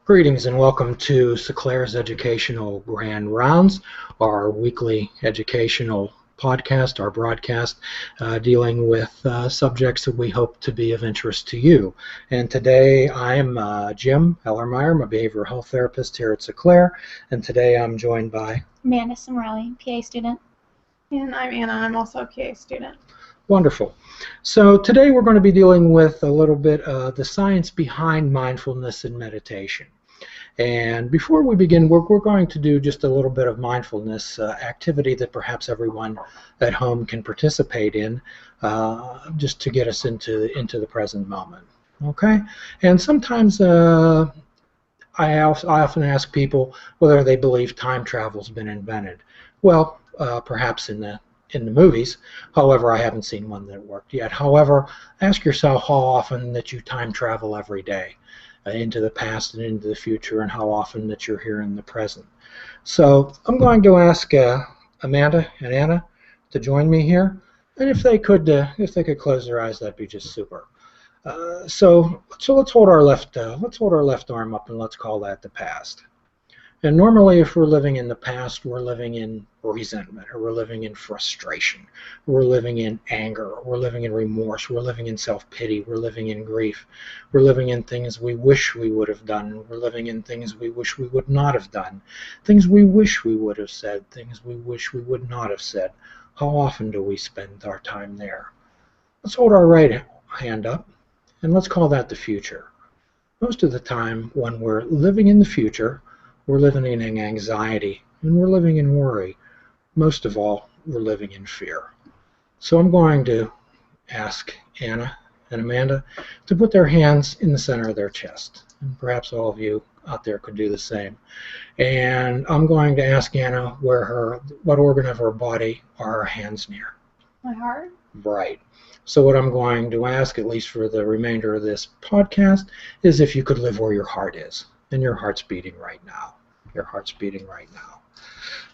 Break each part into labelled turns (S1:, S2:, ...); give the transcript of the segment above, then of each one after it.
S1: Greetings and welcome to Seclair's Educational Grand Rounds, our weekly educational podcast, our broadcast, dealing with subjects that we hope to be of interest to you. And today I'm Jame Ellermeyer, I'm a behavioral health therapist here at Seclair, and today I'm joined by
S2: Amanda Simrelli, PA student.
S3: And I'm Anna, I'm also a PA student.
S1: Wonderful. So today we're going to be dealing with a little bit of the science behind mindfulness and meditation. And before we begin, we're going to do just a little bit of mindfulness activity that perhaps everyone at home can participate in, just to get us into the present moment. Okay? And sometimes I often ask people whether they believe time travel's been invented. Well, perhaps in the movies. However, I haven't seen one that worked yet. However, ask yourself how often that you time travel every day into the past and into the future, and how often that you're here in the present. So I'm going to ask Amanda and Anna to join me here, and if they could close their eyes, that'd be just super. So let's hold our left arm up, and let's call that the past. And normally, if we're living in the past, we're living in resentment, or we're living in frustration, we're living in anger, we're living in remorse, we're living in self-pity, we're living in grief, we're living in things we wish we would have done, we're living in things we wish we would not have done, things we wish we would have said, things we wish we would not have said. How often do we spend our time there? Let's hold our right hand up, and let's call that the future. Most of the time, when we're living in the future, we're living in anxiety, and we're living in worry. Most of all, we're living in fear. So I'm going to ask Anna and Amanda to put their hands in the center of their chest. And perhaps all of you out there could do the same. And I'm going to ask Anna what organ of her body are her hands near?
S3: My heart?
S1: Right. So what I'm going to ask, at least for the remainder of this podcast, is if you could live where your heart is. And your heart's beating right now. Your heart's beating right now.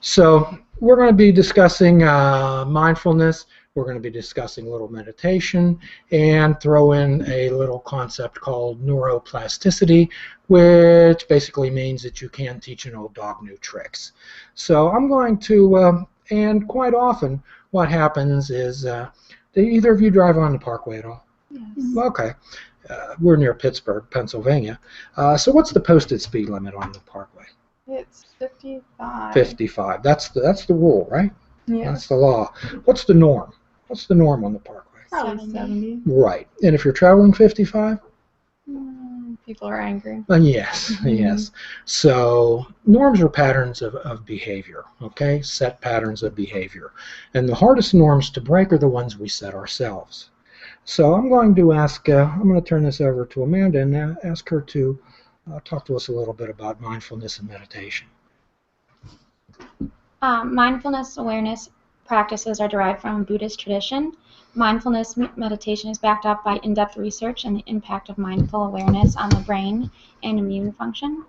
S1: So we're going to be discussing mindfulness. We're going to be discussing a little meditation, and throw in a little concept called neuroplasticity, which basically means that you can't teach an old dog new tricks. So I'm going to, and quite often what happens is, do either of you drive on the Parkway at all?
S3: Yes.
S1: Okay. We're near Pittsburgh, Pennsylvania. So what's the posted speed limit on the Parkway?
S3: It's 55.
S1: 55. That's the rule, right?
S3: Yes.
S1: That's the law. What's the norm? What's the norm on the Parkway?
S3: Probably 70.
S1: Right. And if you're traveling 55?
S3: People are angry.
S1: Yes, yes. So norms are patterns of behavior, okay? Set patterns of behavior. And the hardest norms to break are the ones we set ourselves. So I'm going to turn this over to Amanda and ask her to talk to us a little bit about mindfulness and meditation.
S2: Mindfulness awareness practices are derived from Buddhist tradition. Mindfulness meditation is backed up by in-depth research and the impact of mindful awareness on the brain and immune function,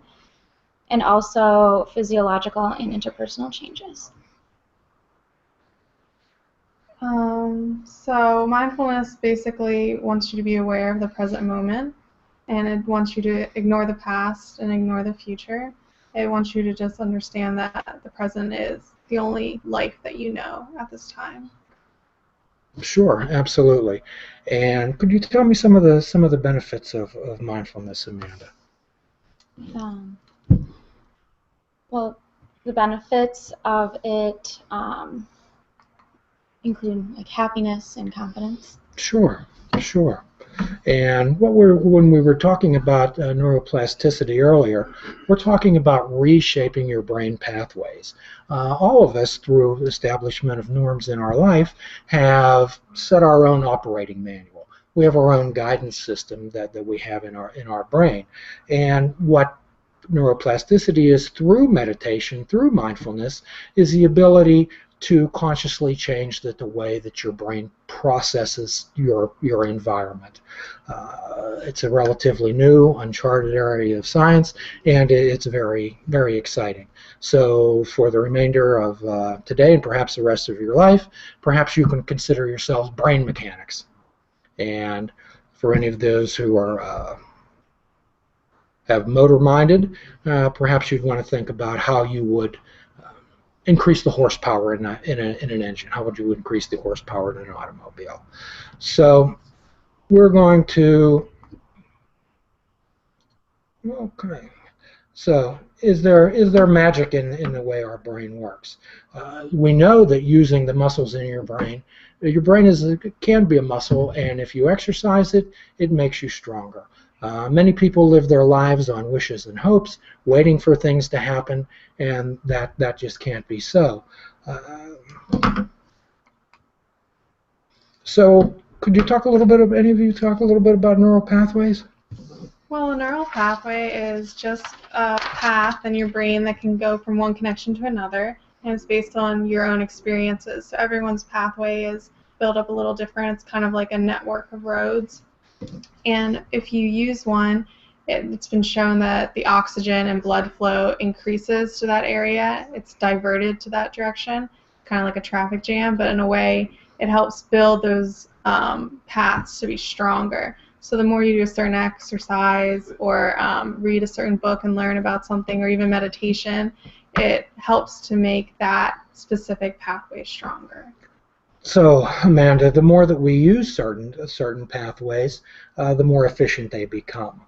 S2: and also physiological and interpersonal changes.
S3: So mindfulness basically wants you to be aware of the present moment, and it wants you to ignore the past and ignore the future. It wants you to just understand that the present is the only life that you know at this time.
S1: Sure, absolutely. And could you tell me some of the benefits of mindfulness, Amanda?
S2: Well, the benefits of it include like happiness and confidence.
S1: Sure, sure. And when we were talking about neuroplasticity earlier, we're talking about reshaping your brain pathways. All of us, through establishment of norms in our life, have set our own operating manual. We have our own guidance system that we have in our brain. And what neuroplasticity is, through meditation, through mindfulness, is the ability to consciously change the way that your brain processes your environment. It's a relatively new, uncharted area of science, and it's very, very exciting. So for the remainder of today, and perhaps the rest of your life, perhaps you can consider yourselves brain mechanics. And for any of those who are have motor-minded, perhaps you'd want to think about how you would increase the horsepower in an engine. How would you increase the horsepower in an automobile? So we're going to, okay. So is there magic in the way our brain works? We know that using the muscles in your brain can be a muscle, and if you exercise it, it makes you stronger. Many people live their lives on wishes and hopes, waiting for things to happen, and that just can't be so. So could you talk a little bit, any of you talk a little bit about neural pathways?
S3: Well, a neural pathway is just a path in your brain that can go from one connection to another, and it's based on your own experiences. So everyone's pathway is built up a little different. It's kind of like a network of roads. And if you use one, it's been shown that the oxygen and blood flow increases to that area. It's diverted to that direction, kind of like a traffic jam, but in a way it helps build those paths to be stronger. So the more you do a certain exercise or read a certain book and learn about something, or even meditation, it helps to make that specific pathway stronger.
S1: So, Amanda, the more that we use certain pathways, the more efficient they become.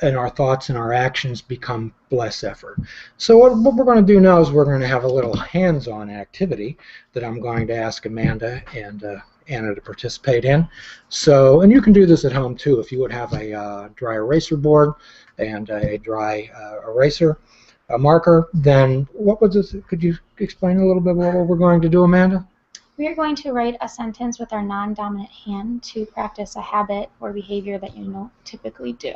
S1: And our thoughts and our actions become less effort. So what we're going to do now is we're going to have a little hands-on activity that I'm going to ask Amanda and Anna to participate in. So, and you can do this at home too. If you would have a dry eraser board and a dry eraser, a marker, then what was this? Could you explain a little bit what we're going to do, Amanda?
S2: We are going to write a sentence with our non-dominant hand to practice a habit or behavior that you don't typically do.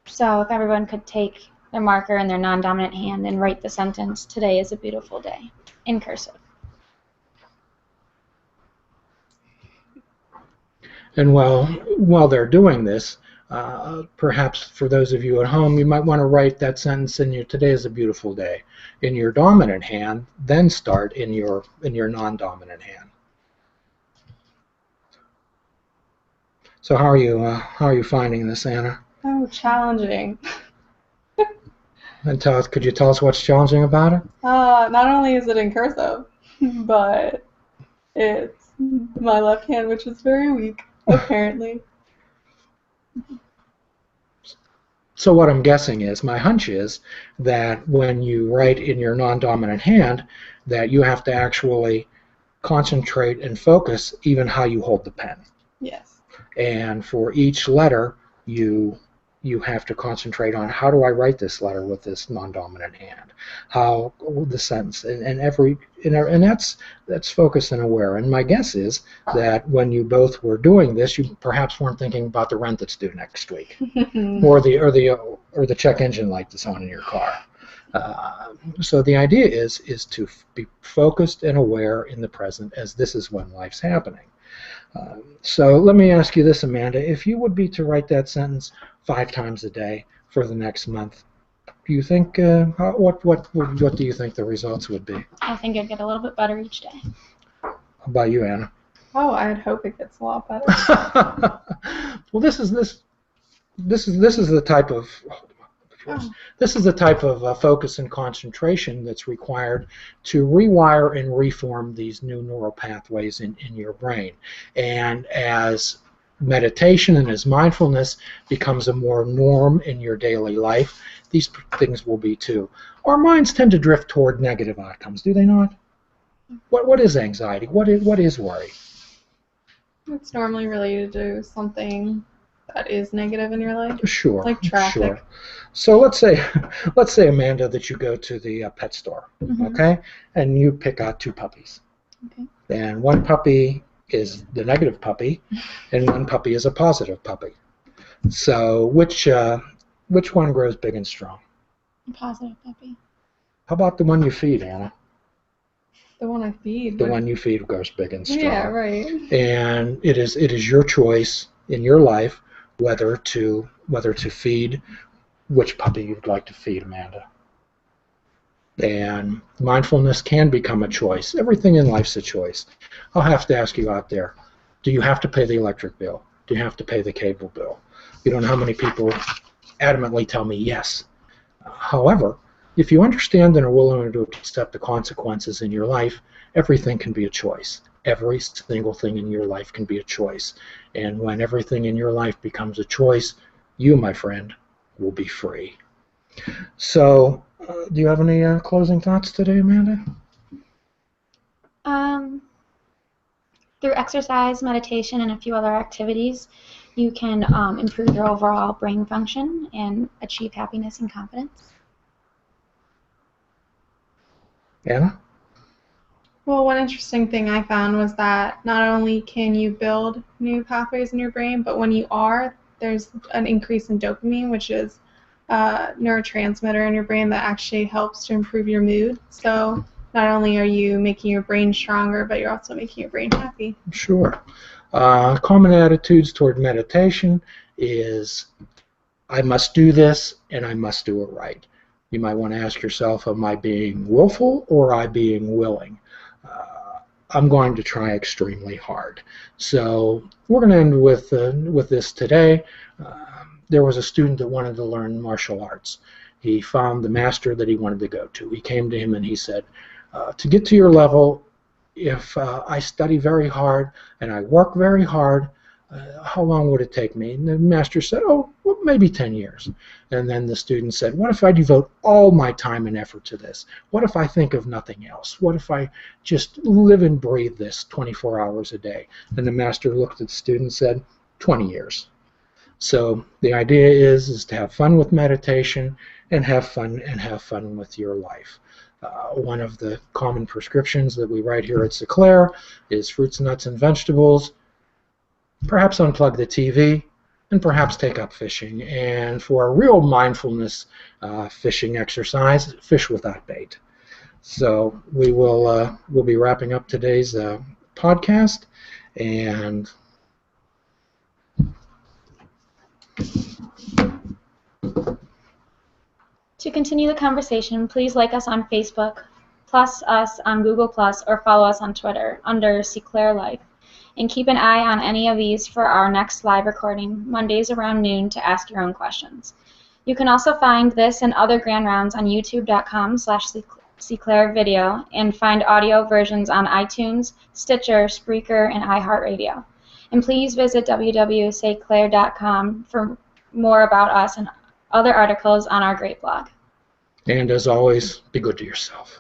S2: So if everyone could take their marker in their non-dominant hand and write the sentence, "Today is a beautiful day," in cursive.
S1: And while they're doing this, perhaps for those of you at home, you might want to write that sentence in your "Today is a beautiful day" in your dominant hand, then start in your non-dominant hand. So how are you finding this, Anna?
S3: Oh, challenging.
S1: And could you tell us what's challenging about it?
S3: Not only is it in cursive, but it's my left hand, which is very weak, apparently.
S1: So what I'm guessing is, my hunch is, that when you write in your non-dominant hand, that you have to actually concentrate and focus even how you hold the pen.
S3: Yes.
S1: And for each letter, you have to concentrate on, how do I write this letter with this non-dominant hand? How the sentence, and that's focus and aware. And my guess is that when you both were doing this, you perhaps weren't thinking about the rent that's due next week, or the check engine light that's on in your car. So the idea is to be focused and aware in the present, as this is when life's happening. So let me ask you this, Amanda. If you would be to write that sentence 5 times a day for the next month, do you think what do you think the results would be?
S2: I think I'd get a little bit better each day.
S1: How about you, Anna?
S3: Oh, I'd hope it gets a lot better.
S1: Well, this is the type of focus and concentration that's required to rewire and reform these new neural pathways in your brain. And as meditation and as mindfulness becomes a more norm in your daily life, these things will be too. Our minds tend to drift toward negative outcomes, do they not? What is anxiety? What is worry?
S3: It's normally related to something that is negative in your life.
S1: Sure.
S3: Like traffic.
S1: Sure. So let's say, Amanda, that you go to the pet store, okay, and you pick out 2 puppies.
S3: Okay.
S1: And one puppy is the negative puppy, and one puppy is a positive puppy. So which one grows big and strong?
S2: A positive puppy.
S1: How about the one you feed, Anna?
S3: The one I feed.
S1: The one you feed grows big and strong.
S3: Yeah, right.
S1: And it is your choice in your life whether to feed which puppy you'd like to feed, Amanda. And mindfulness can become a choice. Everything in life's a choice. I'll have to ask you out there, do you have to pay the electric bill? Do you have to pay the cable bill? You don't know how many people adamantly tell me yes. However, if you understand and are willing to accept the consequences in your life, everything can be a choice. Every single thing in your life can be a choice. And when everything in your life becomes a choice, you, my friend, will be free. So, do you have any closing thoughts today, Amanda?
S2: Through exercise, meditation, and a few other activities, you can improve your overall brain function and achieve happiness and confidence.
S1: Anna?
S3: Well, one interesting thing I found was that not only can you build new pathways in your brain, but when you are, there's an increase in dopamine, which is a neurotransmitter in your brain that actually helps to improve your mood. So not only are you making your brain stronger, but you're also making your brain happy.
S1: Sure. Common attitudes toward meditation is, I must do this and I must do it right. You might want to ask yourself, am I being willful or am I being willing? I'm going to try extremely hard. So we're going to end with this today. There was a student that wanted to learn martial arts. He found the master that he wanted to go to. He came to him and he said, to get to your level, if I study very hard and I work very hard, how long would it take me? And the master said, oh, well, maybe 10 years. And then the student said, what if I devote all my time and effort to this? What if I think of nothing else? What if I just live and breathe this 24 hours a day? And the master looked at the student and said, 20 years. So the idea is to have fun with meditation and have fun with your life. One of the common prescriptions that we write here at Sinclair is fruits, nuts, and vegetables. Perhaps unplug the TV, and perhaps take up fishing. And for a real mindfulness fishing exercise, fish without bait. So we'll be wrapping up today's podcast, and
S2: To continue the conversation, please like us on Facebook, plus us on Google+, or follow us on Twitter under Sinclair Life. And keep an eye on any of these for our next live recording, Mondays around noon, to ask your own questions. You can also find this and other Grand Rounds on youtube.com/Sinclair Video and find audio versions on iTunes, Stitcher, Spreaker, and iHeartRadio. And please visit www.sinclair.com for more about us and other articles on our great blog.
S1: as always, be good to yourself.